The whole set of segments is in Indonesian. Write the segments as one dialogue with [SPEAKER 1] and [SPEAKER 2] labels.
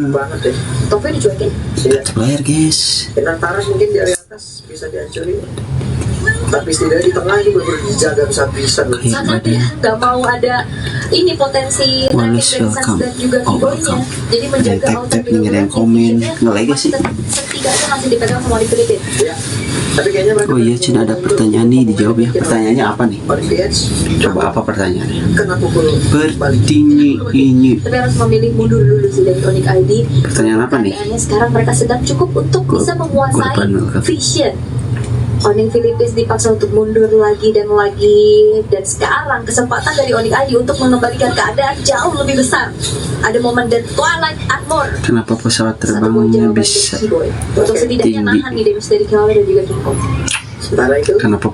[SPEAKER 1] banget deh.
[SPEAKER 2] Topnya dicuekin.
[SPEAKER 1] Iya.
[SPEAKER 3] Player guys.
[SPEAKER 1] Dengan Taras mungkin di area atas bisa dihancurin. Tapi setidaknya di tengah ini benar dijaga bisa-bisa.
[SPEAKER 2] Sangat ya, nggak mau ada ini potensi
[SPEAKER 3] Wallace
[SPEAKER 2] Rakitic
[SPEAKER 3] welcome.
[SPEAKER 2] dan juga keyboardnya. Jadi menjaga
[SPEAKER 3] Tag
[SPEAKER 2] outer
[SPEAKER 3] nih ada yang komen nge-lag sih.
[SPEAKER 2] Setidaknya masih dipegang sama di Filipina.
[SPEAKER 1] Ya. Tapi kayaknya mereka
[SPEAKER 3] Oh iya Cina ada pertanyaan nih, dijawab ya. Pertanyaannya apa nih? Coba apa pertanyaannya?
[SPEAKER 1] Kena pukul
[SPEAKER 3] Ini
[SPEAKER 2] Tapi harus memilih mundur dulu sih dari Onyx ID.
[SPEAKER 3] pertanyaan apa nih?
[SPEAKER 2] Keadaannya sekarang mereka sedang cukup untuk bisa menguasai
[SPEAKER 3] Korban.
[SPEAKER 2] vision. Onyx Philippines dipaksa untuk mundur lagi dan lagi, dan sekarang kesempatan dari Onyx ID untuk mengembalikan keadaan jauh lebih besar. Ada momen dan Twilight Armor.
[SPEAKER 3] Kenapa pesawat
[SPEAKER 2] Satu gol
[SPEAKER 3] terbangnya
[SPEAKER 2] jawaban dari
[SPEAKER 3] bisa
[SPEAKER 2] Keyboy untuk setidaknya
[SPEAKER 3] tinggi?
[SPEAKER 2] nahan nih damage dari Kelly dan juga King Kong.
[SPEAKER 1] Sementara itu
[SPEAKER 3] Kenapa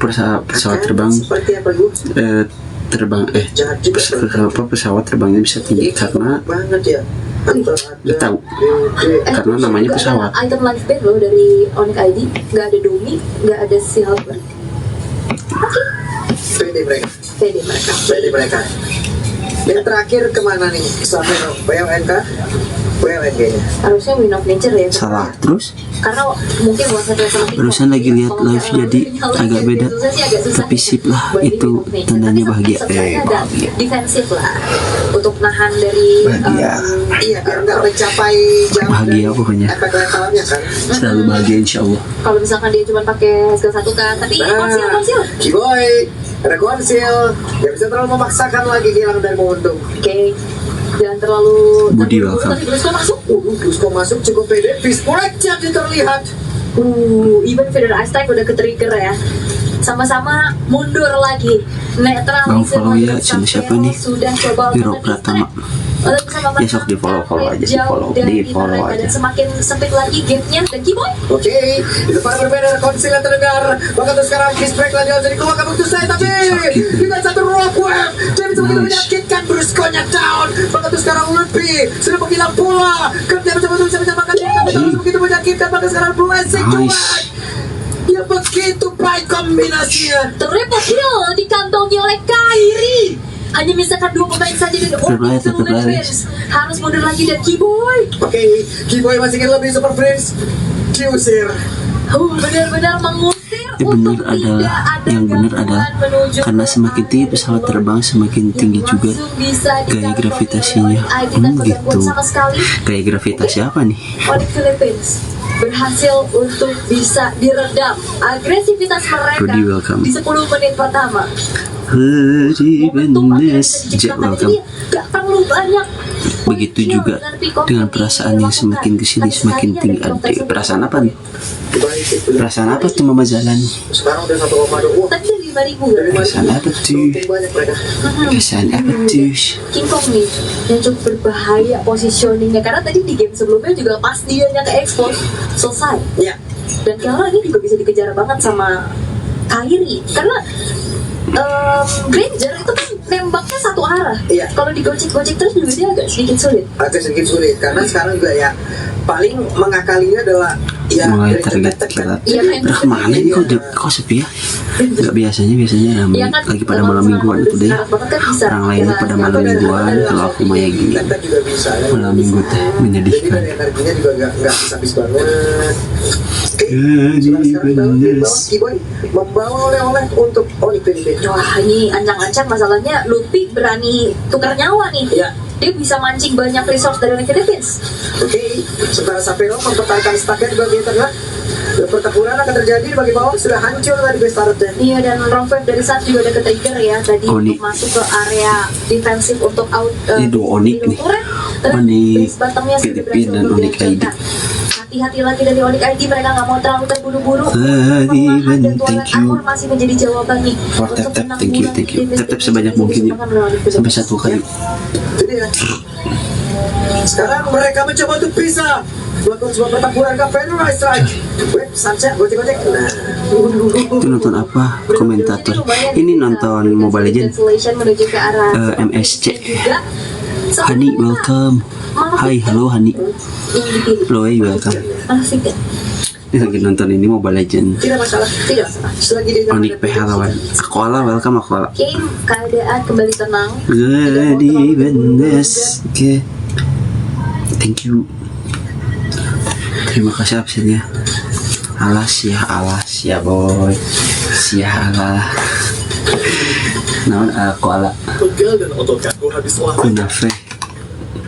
[SPEAKER 3] pesawat terbang
[SPEAKER 1] seperti apa gue? Jahat juga
[SPEAKER 3] pesawat terbangnya bisa tinggi? Karena
[SPEAKER 1] banget ya.
[SPEAKER 3] Udah tahu. Karena namanya
[SPEAKER 2] juga
[SPEAKER 3] pesawat.
[SPEAKER 2] ada item life band loh dari Onyx ID. Nggak ada Domi, nggak ada si Halberd.
[SPEAKER 1] PD mereka.
[SPEAKER 2] PD mereka.
[SPEAKER 1] PD mereka. Yang terakhir kemana nih? Sampai PLNK? PLN kayaknya.
[SPEAKER 2] Harusnya Win of Nature ya.
[SPEAKER 3] Salah terus.
[SPEAKER 2] Karena mungkin buat
[SPEAKER 3] Barusan lagi lihat live jadi agak beda. Tapi sip lah, itu tandanya bahagia.
[SPEAKER 2] Bahagia. Defensif lah untuk nahan dari
[SPEAKER 3] Bahagia.
[SPEAKER 1] Iya, biar nggak mencapai jam
[SPEAKER 3] Bahagia pokoknya.
[SPEAKER 1] efek letalnya kan.
[SPEAKER 3] Selalu bahagia insya Allah.
[SPEAKER 2] kalau misalkan dia cuma pakai skill 1 kan, tapi konsil.
[SPEAKER 1] Keyboy, ada konsil. Gak bisa terlalu memaksakan lagi hilang dari momentum.
[SPEAKER 2] Oke. Jangan terlalu
[SPEAKER 3] Budi
[SPEAKER 2] terburu-buru,
[SPEAKER 3] welcome.
[SPEAKER 2] tapi Brusco masuk.
[SPEAKER 1] Dusko masuk cukup pede. Fistbreak jadi terlihat.
[SPEAKER 2] Even Feather Ice Tag udah ke-trigger ya. Sama-sama mundur lagi. Netralisir
[SPEAKER 3] Follow ya,
[SPEAKER 2] lagi.
[SPEAKER 3] channel siapa nih?
[SPEAKER 2] Sudah coba
[SPEAKER 3] Wiro
[SPEAKER 2] untuk
[SPEAKER 3] Pratama.
[SPEAKER 2] Ya
[SPEAKER 3] sok di follow aja, di follow aja.
[SPEAKER 2] Dan semakin sempit lagi gapnya dan Keyboy.
[SPEAKER 1] Oke, di depan berbeda konsil yang terdengar. Bahkan tuh sekarang Fistbreak lagi harus jadi keluar kamu tuh saya tapi dengan satu rock wave dia bisa begitu menyakitkan Brusco-nya down. Bahkan tuh sekarang Lupi sudah menghilang pula. Kerja betul-betul bisa menyamakan tapi terus begitu menyakitkan. Bahkan sekarang Blue Essing dia begitu baik kombinasinya.
[SPEAKER 2] Triple kill dikantongi oleh Kairi. Hanya misalkan 2 pemain saja dan Twins harus mundur lagi dan Keyboy.
[SPEAKER 1] Oke, Keyboy masih ingin lebih Super Friends. Diusir.
[SPEAKER 2] Benar-benar mengusir.
[SPEAKER 3] Benar adalah yang benar adalah karena semakin tinggi pesawat terbang semakin tinggi juga gaya gravitasinya. Gitu. Gaya gravitasi apa nih?
[SPEAKER 2] Onyx Philippines berhasil untuk bisa diredam agresivitas
[SPEAKER 3] Rudy
[SPEAKER 2] mereka
[SPEAKER 3] welcome.
[SPEAKER 2] di 10 menit pertama.
[SPEAKER 3] Jack welcome.
[SPEAKER 2] Gak perlu banyak.
[SPEAKER 3] Begitu juga dengan perasaan yang semakin kesini semakin tinggi. Adik, perasaan apa nih? Perasaan apa tuh Mama Jalan?
[SPEAKER 1] Sekarang udah 1,2.
[SPEAKER 2] Tadi dari 5.000
[SPEAKER 3] Perasaan apa tuh?
[SPEAKER 1] Banyak mereka.
[SPEAKER 3] Perasaan apa tuh?
[SPEAKER 2] King Kong nih yang cukup berbahaya positioningnya, karena tadi di game sebelumnya juga pas dia ke expose selesai.
[SPEAKER 1] Ya.
[SPEAKER 2] Dan Kiara ini juga bisa dikejar banget sama Kairi karena Granger itu kan nembaknya satu arah.
[SPEAKER 1] Iya.
[SPEAKER 2] Kalau digocek-gocek terus juga dia agak sedikit sulit.
[SPEAKER 1] Agak sedikit sulit karena sekarang juga ya paling mengakalinya adalah ya
[SPEAKER 3] Mulai
[SPEAKER 1] dari
[SPEAKER 3] target
[SPEAKER 1] cetek
[SPEAKER 3] kilat.
[SPEAKER 2] Iya, kan?
[SPEAKER 3] Udah kemana nih kok sepi ya? Gak biasanya ramai.
[SPEAKER 2] Iya kan?
[SPEAKER 3] Lagi pada malam mingguan itu deh. Orang lainnya pada malam mingguan. Kalau aku mah ya gini.
[SPEAKER 1] Cetek juga bisa.
[SPEAKER 3] Malam minggu teh
[SPEAKER 1] Jadi
[SPEAKER 3] menyedihkan.
[SPEAKER 1] dari energinya juga nggak habis banget. Oke,
[SPEAKER 3] Jadi bener.
[SPEAKER 1] Keyboy membawa oleh-oleh untuk Onyx Philippines.
[SPEAKER 2] Wah, ini ancang-ancang masalahnya Luffy berani tukar nyawa nih.
[SPEAKER 1] Ya.
[SPEAKER 2] Dia bisa mancing banyak resource dari Philippines.
[SPEAKER 1] Oke, sementara Sapero mempertahankan staknya di bagian tengah. Pertempuran akan terjadi di bagian bawah, sudah hancur tadi base turretnya.
[SPEAKER 2] Iya, dan Rockford dari saat juga ada ke-trigger ya tadi
[SPEAKER 3] Onyx.
[SPEAKER 2] untuk masuk ke area defensif untuk out.
[SPEAKER 3] Ini dua Onyx nih. Onyx Filipina dan Onyx ID.
[SPEAKER 2] Hati-hati lagi dari Onyx ID, mereka nggak mau terlalu terburu-buru.
[SPEAKER 3] Even,
[SPEAKER 2] Dan Twilight
[SPEAKER 3] thank you.
[SPEAKER 2] Armor masih menjadi jawaban nih.
[SPEAKER 3] For tap tap, thank you. Tap sebanyak mungkin ya. Sampai 1 kali.
[SPEAKER 1] Jadi ya, sekarang mereka mencoba untuk bisa melakukan sebuah pertempuran ke Federal Strike. Web, Sancha, gocek-gocek. Nah,
[SPEAKER 3] Itu nonton apa? Komentator. Ini nonton Mobile Legends.
[SPEAKER 2] Menuju ke arah
[SPEAKER 3] MSC.
[SPEAKER 2] juga.
[SPEAKER 3] Hani welcome. Hai, halo Hani. Halo, welcome.
[SPEAKER 2] Asik ya?
[SPEAKER 3] Ini lagi nonton ini Mobile Legends.
[SPEAKER 1] tidak masalah.
[SPEAKER 2] Tidak masalah.
[SPEAKER 1] Selagi dia
[SPEAKER 3] Onyx PH lawan Aquala, welcome Aquala.
[SPEAKER 2] Game keadaan kembali tenang.
[SPEAKER 3] Jadi benes. Oke. Thank you. Terima kasih absennya. Alas ya boy. Sialah. Naon aku ala
[SPEAKER 4] Pegal dan otot kaku habis olahraga.
[SPEAKER 3] kunafe.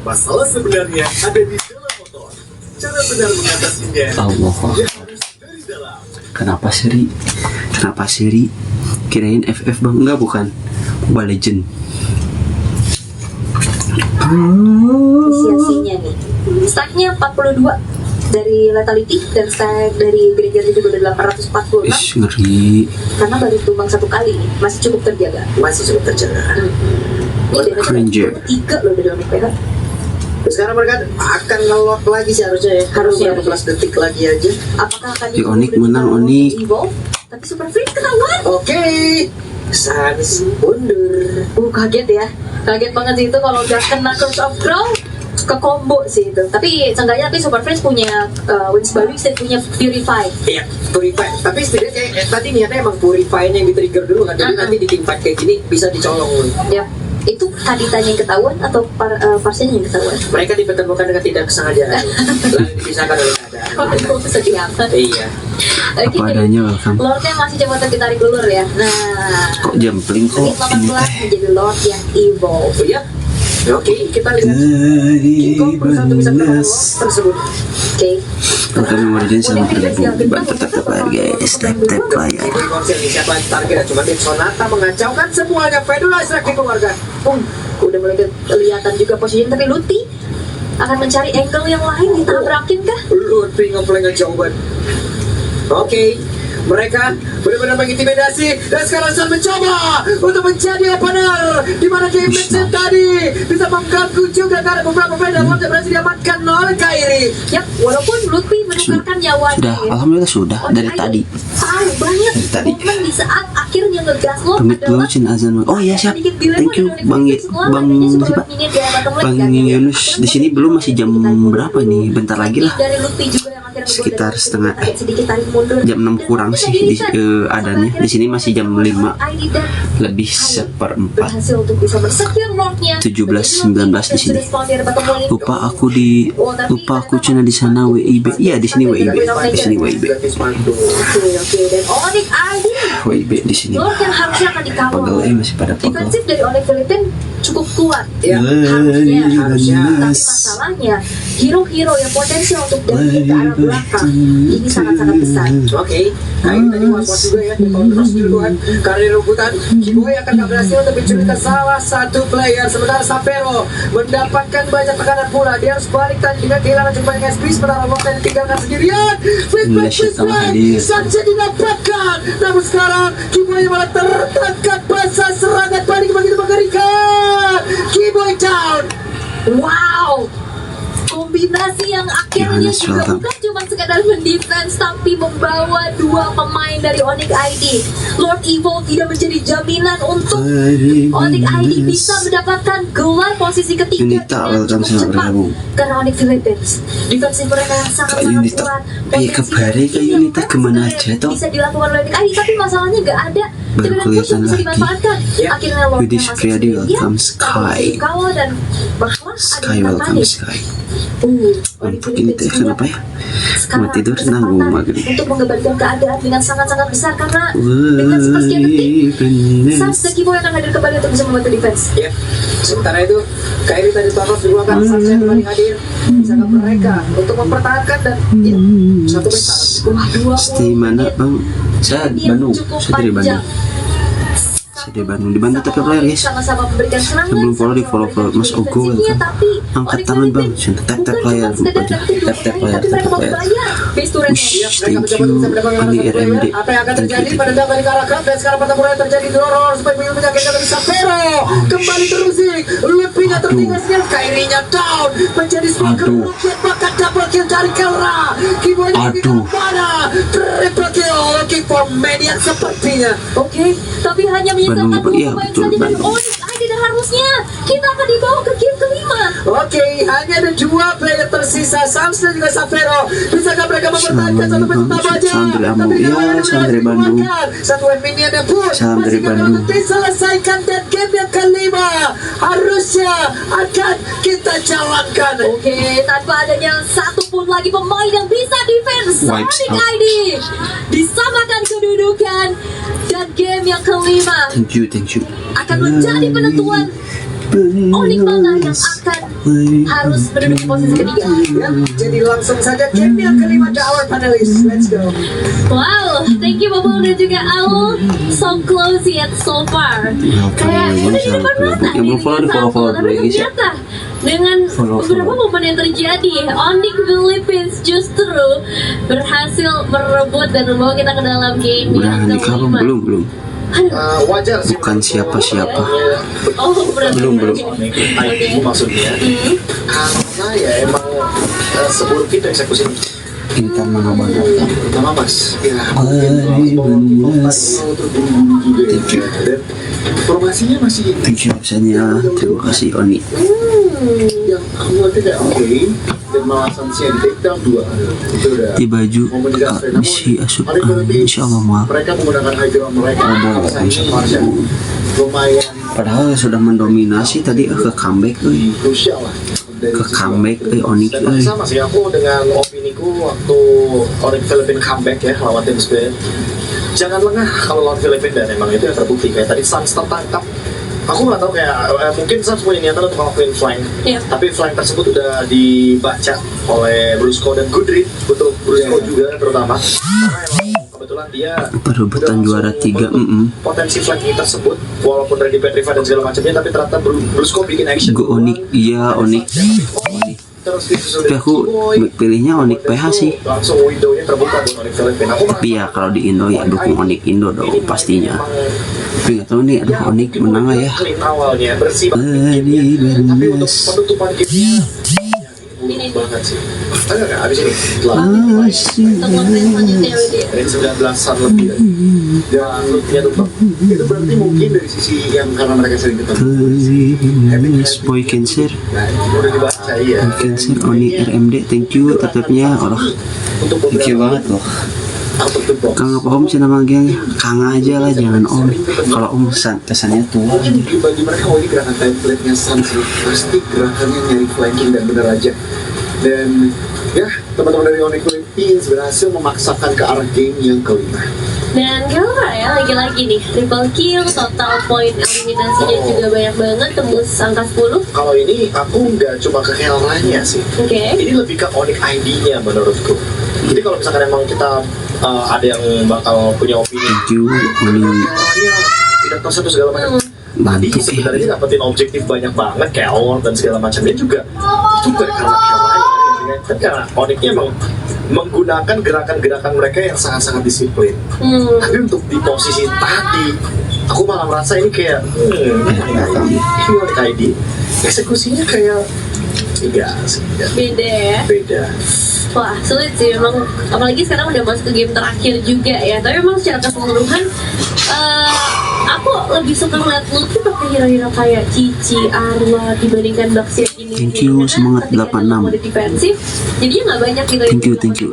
[SPEAKER 4] Masalah sebenarnya ada di dalam motor. Cara benar mengatasinya
[SPEAKER 3] Allah.
[SPEAKER 4] harus dari dalam.
[SPEAKER 3] Kenapa seri? Kirain FF bang, enggak bukan. Mobile Legend.
[SPEAKER 2] Efisiensinya nih. Stacknya 42 dari Lethality dan stack dari Greger juga udah 846
[SPEAKER 3] Ish, ngeri.
[SPEAKER 2] karena baru tumbang 1 kali nih, masih cukup terjaga.
[SPEAKER 1] Masih cukup terjaga.
[SPEAKER 2] Ini damage
[SPEAKER 3] Ranger.
[SPEAKER 2] 3 loh dari Onyx PH.
[SPEAKER 1] Sekarang mereka akan nge-lock lagi sih harusnya ya.
[SPEAKER 2] Harusnya.
[SPEAKER 1] Berapa belas detik lagi aja.
[SPEAKER 2] Apakah akan
[SPEAKER 3] Di Onyx menang, Onyx.
[SPEAKER 2] Evolve? Tapi Super Free ketahuan.
[SPEAKER 1] Oke. Sans mundur.
[SPEAKER 2] Kaget ya. Kaget banget sih itu kalau udah kena Curse of Crow ke combo sih itu. Tapi seenggaknya Super Friends punya Wings by Wings dan punya Purify.
[SPEAKER 1] Iya, purify. Tapi setidaknya tadi niatnya emang purify-nya yang di-trigger dulu kan. Jadi nanti di team fight kayak gini bisa dicolong.
[SPEAKER 2] Ya. Itu haditanya yang ketahuan atau Parsianya yang ketahuan?
[SPEAKER 1] Mereka dipertemukan dengan tidak kesengajaan. Lalu dipisahkan oleh keadaan.
[SPEAKER 2] Waduh, sedih amat.
[SPEAKER 1] Iya.
[SPEAKER 2] Oke.
[SPEAKER 3] Apa adanya welcome.
[SPEAKER 2] Lordnya masih coba ditarik ulur ya. Nah,
[SPEAKER 3] Kok jempling kok
[SPEAKER 2] menit 18
[SPEAKER 3] ini teh.
[SPEAKER 2] menjadi Lord yang evolve.
[SPEAKER 1] Oh iya. Oke, kita lihat. Kiko berusaha untuk bisa melawan Lord tersebut.
[SPEAKER 2] Oke.
[SPEAKER 3] Welcome emergency sama tergabung. Bantu tap layar guys. Tap layar.
[SPEAKER 1] Kiko konsil nih siapa yang target? Cuma tim Sonata mengacaukan semuanya. Fedula Strike keluarga.
[SPEAKER 2] Udah mulai kelihatan juga posisinya, tapi Luti akan mencari angle yang lain, ditabrakin kah?
[SPEAKER 1] Lutfi ngeplay jawaban. Oke, mereka benar-benar mengintimidasi dan sekarang sedang mencoba untuk menjadi opener di mana game match tadi bisa mengganggu juga karena beberapa player yang berhasil diamankan oleh Kairi.
[SPEAKER 2] Yap, walaupun Lutfi menukarkan nyawanya
[SPEAKER 3] Sudah,
[SPEAKER 2] ya.
[SPEAKER 3] alhamdulillah sudah dari tadi.
[SPEAKER 2] Tahu banget
[SPEAKER 3] Dari tadi.
[SPEAKER 2] momen di saat akhirnya ngegas Lord
[SPEAKER 3] Pamit dulu
[SPEAKER 2] adalah
[SPEAKER 3] Cin Azan. Oh iya siap.
[SPEAKER 2] sedikit dilema
[SPEAKER 3] Thank you
[SPEAKER 2] dari
[SPEAKER 3] Bang
[SPEAKER 2] Onyx setelah
[SPEAKER 3] Bang
[SPEAKER 2] adanya
[SPEAKER 3] siapa?
[SPEAKER 2] super minion di bottom lane
[SPEAKER 3] Bang
[SPEAKER 2] kan, ya.
[SPEAKER 3] Yunus di sini belum masih jam berapa nih? Bentar lagi lah.
[SPEAKER 2] Dari Lutfi juga yang akhirnya
[SPEAKER 3] Sekitar
[SPEAKER 2] membuat
[SPEAKER 3] setengah
[SPEAKER 2] agak sedikit tarik mundur.
[SPEAKER 3] Jam 6 kurang sih di adanya. Di sini masih jam 5
[SPEAKER 2] ID dan
[SPEAKER 3] lebih seperempat.
[SPEAKER 2] berhasil untuk bisa bersecure Lordnya.
[SPEAKER 3] 17-19 di sini. Lupa aku cina di sana WIB. Iya di sini WIB. Di sini WIB.
[SPEAKER 2] Oke, dan Onyx ID
[SPEAKER 3] WIB di sini.
[SPEAKER 2] Lord yang harusnya akan dikawal.
[SPEAKER 3] Pegel masih pada pegel.
[SPEAKER 2] Defensif dari Onyx Philippines cukup kuat.
[SPEAKER 1] Ya,
[SPEAKER 2] harusnya. Tapi masalahnya hero-hero yang potensial untuk dari ke arah belakang ini sangat-sangat besar.
[SPEAKER 1] Oke, Kairi tadi was-was juga ya. Kalau terus duluan karir rebutan, Kiboy akan gak berhasil untuk menculikan salah satu player. Sementara Sapero mendapatkan banyak tekanan pula. Dia harus balik tadi dengan kehilangan jumlah SP. Sementara Lokal ditinggalkan sendirian.
[SPEAKER 3] Indonesia telah hadir.
[SPEAKER 1] Saja didapatkan. Namun sekarang Kiboy malah tertangkap basah serangan balik begitu mengerikan. Kiboy down.
[SPEAKER 2] Wow, kombinasi yang akhirnya
[SPEAKER 3] Johannes
[SPEAKER 2] juga
[SPEAKER 3] welcome.
[SPEAKER 2] bukan cuma sekadar mendefense tapi membawa 2 pemain dari Onyx ID. Lord Evil tidak menjadi jaminan untuk Onyx ID bisa mendapatkan gelar posisi ketiga
[SPEAKER 3] Yunita, welcome, selamat bergabung.
[SPEAKER 2] karena Onyx Philippines defensif mereka yang sangat-sangat
[SPEAKER 3] Yunita,
[SPEAKER 2] kuat.
[SPEAKER 3] kebare ke Yunita kemana aja toh?
[SPEAKER 2] Bisa dilakukan oleh Onyx ID tapi masalahnya nggak ada
[SPEAKER 3] Baru
[SPEAKER 2] jaminan push yang
[SPEAKER 3] kelihatan
[SPEAKER 2] bisa
[SPEAKER 3] lagi.
[SPEAKER 2] dimanfaatkan. Akhirnya Lord
[SPEAKER 3] Widih Supriyadi, welcome, Sky.
[SPEAKER 2] Kawal dan bahwa
[SPEAKER 3] Sky welcome Sky. Untuk ini teh kenapa ya? Mau tidur nanggung maghrib.
[SPEAKER 2] untuk mengembalikan keadaan dengan sangat-sangat besar karena dengan sepersekian detik Sans dan Kibo yang akan hadir kembali untuk bisa membantu defense.
[SPEAKER 1] Ya, sementara itu Kairi tadi Thanos dulu akan saja kembali hadir bersama mereka untuk mempertahankan dan ya, satu besar.
[SPEAKER 2] Wah, 20
[SPEAKER 3] Stay mana bang? Saya
[SPEAKER 2] menit yang
[SPEAKER 3] Bandung.
[SPEAKER 2] cukup
[SPEAKER 3] Saya dari
[SPEAKER 2] panjang.
[SPEAKER 3] Bandung. Saya dari Bandung. Di Bandung tapi player guys.
[SPEAKER 2] Sama-sama memberikan serangan.
[SPEAKER 3] Sebelum follow di follow Mas Ogo welcome. Angkat tangan bang. Tap tap player. Tap tap player. Tap tap player. Wish, thank you Ali RMD.
[SPEAKER 1] Apa yang akan
[SPEAKER 3] Thank
[SPEAKER 1] terjadi
[SPEAKER 3] you.
[SPEAKER 1] pada kembali ke arah club dan sekarang pertempuran yang terjadi di Loro supaya menyakitkan dari Sapero kembali terusik lebihnya tertinggal sial Kairinya down menjadi speaker
[SPEAKER 3] Aduh.
[SPEAKER 1] roket bakat double kill dari Kelra Kibonya
[SPEAKER 3] Aduh.
[SPEAKER 1] mana triple kill looking for Maniac sepertinya.
[SPEAKER 2] Oke, tapi hanya menyisakan
[SPEAKER 3] Bandung,
[SPEAKER 2] 2
[SPEAKER 3] iya,
[SPEAKER 2] pemain
[SPEAKER 3] betul,
[SPEAKER 2] saja dari
[SPEAKER 3] Bandung.
[SPEAKER 2] Onyx ID dan harusnya kita akan dibawa ke game kelima.
[SPEAKER 1] Oke, hanya ada 2 player tersisa, Sams dan juga Sapero. Bisakah mereka mempertahankan satu
[SPEAKER 3] Salam,
[SPEAKER 1] peserta
[SPEAKER 3] Bang.
[SPEAKER 1] baja?
[SPEAKER 3] Salam dari Ambon.
[SPEAKER 1] Tapi
[SPEAKER 3] Iya,
[SPEAKER 1] kalau
[SPEAKER 3] salam dari
[SPEAKER 1] berhasil
[SPEAKER 3] Bandung.
[SPEAKER 1] mengeluarkan satu minion yang pun
[SPEAKER 3] Salam dari
[SPEAKER 1] masih gagal
[SPEAKER 3] Bandung.
[SPEAKER 1] untuk diselesaikan dan game yang kelima harusnya akan kita jalankan.
[SPEAKER 2] Oke, tanpa adanya satupun lagi pemain yang bisa defense.
[SPEAKER 3] Wipes
[SPEAKER 2] Sonic
[SPEAKER 3] out.
[SPEAKER 2] ID disamakan kedudukan, dan game yang kelima
[SPEAKER 3] Thank you.
[SPEAKER 2] akan menjadi penentuan Onyx mana yang akan harus menduduki posisi ketiga.
[SPEAKER 1] Ya, jadi langsung saja game yang kelima ke our panelists. Let's go.
[SPEAKER 2] Wow, thank you Bobo dan juga Aul. So close yet so far. Kayak
[SPEAKER 3] ini
[SPEAKER 2] udah di depan
[SPEAKER 3] sangat
[SPEAKER 2] mata.
[SPEAKER 3] yang belum follow, di follow
[SPEAKER 2] Tapi
[SPEAKER 3] dulu, guys, ya.
[SPEAKER 2] ternyata dengan
[SPEAKER 3] Follow.
[SPEAKER 2] beberapa momen yang terjadi, Onyx Philippines justru berhasil merebut dan membawa kita ke dalam game
[SPEAKER 3] Udah
[SPEAKER 2] yang
[SPEAKER 3] nikah apa
[SPEAKER 2] kelima.
[SPEAKER 3] belum?
[SPEAKER 1] Wajar sih.
[SPEAKER 3] Bukan siapa-siapa.
[SPEAKER 2] Oh, berarti
[SPEAKER 3] Belum.
[SPEAKER 4] ID maksudnya. Karena ya emang seburuk itu eksekusinya.
[SPEAKER 3] Intan mana banget.
[SPEAKER 4] Pertama mas, ya
[SPEAKER 3] Mas.
[SPEAKER 4] Thank you. Dan formasinya masih
[SPEAKER 3] Thank you absennya. Terima kasih Oni.
[SPEAKER 4] yang aku ngerti kayak oke. Dan malah Sansia di take down 2. Itu udah
[SPEAKER 3] Di baju
[SPEAKER 4] momen disaster.
[SPEAKER 3] misi asup.
[SPEAKER 4] Paling berarti
[SPEAKER 3] Insya Allah maaf.
[SPEAKER 4] mereka menggunakan high ground mereka. Ini Marsha lumayan
[SPEAKER 3] Padahal sudah mendominasi tadi ke comeback
[SPEAKER 4] krusial lah.
[SPEAKER 3] Ke comeback Onyx
[SPEAKER 4] Dan sama sih aku dengan opiniku waktu Onyx Philippines comeback ya lawan tim Spain. Jangan lengah kalau lawan Filipina, dan emang itu yang terbukti kayak tadi Suns tertangkap. Aku nggak tahu kayak mungkin Suns punya niatan untuk ngelakuin flank,
[SPEAKER 2] Iya.
[SPEAKER 4] tapi flank tersebut udah dibaca oleh Brusco dan Goodrich, untuk Brusco juga terutama karena emang kebetulan dia
[SPEAKER 3] Perebutan
[SPEAKER 4] udah
[SPEAKER 3] juara
[SPEAKER 4] langsung
[SPEAKER 3] 3.
[SPEAKER 4] menutup potensi flanking tersebut walaupun Randy Petriva dan segala macamnya, tapi ternyata Brusco bikin action.
[SPEAKER 3] Gue Onyx, iya Onyx.
[SPEAKER 4] Terus disusul
[SPEAKER 3] Tapi aku pilihnya Onyx PH sih.
[SPEAKER 4] langsung window-nya terbuka buat Onyx Philippines. Aku
[SPEAKER 3] Tapi ya kalau di Indo ya dukung Onyx Indo dong pastinya. Tapi nggak tahu nih, aduh Onyx menang nggak ya?
[SPEAKER 4] Clean awalnya bersih banget
[SPEAKER 3] Ini
[SPEAKER 4] gamenya. Tapi untuk
[SPEAKER 3] beres.
[SPEAKER 4] penutupan gamenya ini banget sih. Ada nggak abis ini? Setelah
[SPEAKER 2] Temuan selanjutnya Widya.
[SPEAKER 4] dari 19-an lebih ya. Dan looknya tuh Bang. Itu berarti mungkin dari sisi yang karena mereka sering ketemu.
[SPEAKER 3] Boy Cancer,
[SPEAKER 4] Nah, udah dibaca ya.
[SPEAKER 3] Boy Cancer, Oni RMD, thank you tetapnya. Allah,
[SPEAKER 4] Untuk
[SPEAKER 3] thank you banget loh.
[SPEAKER 4] out of the box.
[SPEAKER 3] Kang apa Om sih nama geng? Kang aja lah, jangan Om. Kalau Om kesannya tua.
[SPEAKER 4] Mungkin bagi mereka ini gerakan template-nya Suns sih. Pasti gerakannya nyari flanking dan bener aja. Dan ya teman-teman dari Onyx Philippines berhasil memaksakan ke arah game yang kelima.
[SPEAKER 2] Dan gak apa ya, lagi-lagi nih triple kill, total point eliminasinya juga banyak banget, tembus angka 10.
[SPEAKER 4] Kalau ini aku nggak cuma ke Kelranya sih.
[SPEAKER 2] Oke.
[SPEAKER 4] Ini lebih ke Onyx ID-nya menurutku. Jadi kalau misalkan emang kita ada yang bakal punya opini,
[SPEAKER 3] Thank you, Oni.
[SPEAKER 4] Kelranya tidak tahu satu segala macam. Tadi
[SPEAKER 3] Mantap ya.
[SPEAKER 4] sebenarnya dapetin objektif banyak banget kayak award dan segala macamnya juga. Itu bukan karena Kelranya, tapi karena Onyx-nya emang menggunakan gerakan-gerakan mereka yang sangat-sangat disiplin. Tapi untuk di posisi tadi, aku malah merasa ini kayak ini Onyx ID. Eksekusinya kayak enggak sih, enggak.
[SPEAKER 2] Beda ya.
[SPEAKER 4] Beda.
[SPEAKER 2] Wah, sulit sih memang, apalagi sekarang udah masuk ke game terakhir juga ya. Tapi memang secara keseluruhan aku lebih suka ngeliat Lutfi pakai hero-hero kayak Cici, Arwa dibandingkan Baxi yang ini.
[SPEAKER 3] Thank you,
[SPEAKER 2] Karena
[SPEAKER 3] semangat
[SPEAKER 2] ketika
[SPEAKER 3] 86.
[SPEAKER 2] mode defensif, jadinya nggak banyak gitu.
[SPEAKER 3] Thank you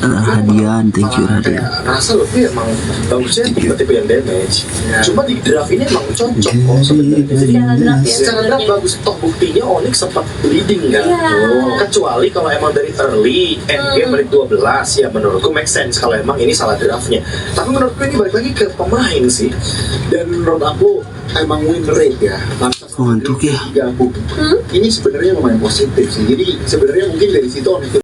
[SPEAKER 3] Rahadian, thank you Rahadian.
[SPEAKER 4] Kayak rasa lebih emang bagusnya tipe-tipe yang damage. Cuma di draft ini emang cocok kok sebenarnya.
[SPEAKER 2] Secara draft ya.
[SPEAKER 4] Secara draft
[SPEAKER 2] sebenarnya.
[SPEAKER 4] bagus, toh buktinya Onyx sempat leading kan.
[SPEAKER 2] Iya.
[SPEAKER 4] Kecuali kalau emang dari early end game menit 12 ya menurutku make sense kalau emang ini salah draftnya. Tapi menurutku ini balik lagi ke pemain sih. Dan menurut aku emang win rate ya.
[SPEAKER 3] Oh, ngantuk ya.
[SPEAKER 4] Ini sebenarnya lumayan positif sih. Jadi sebenarnya mungkin dari situ Onyx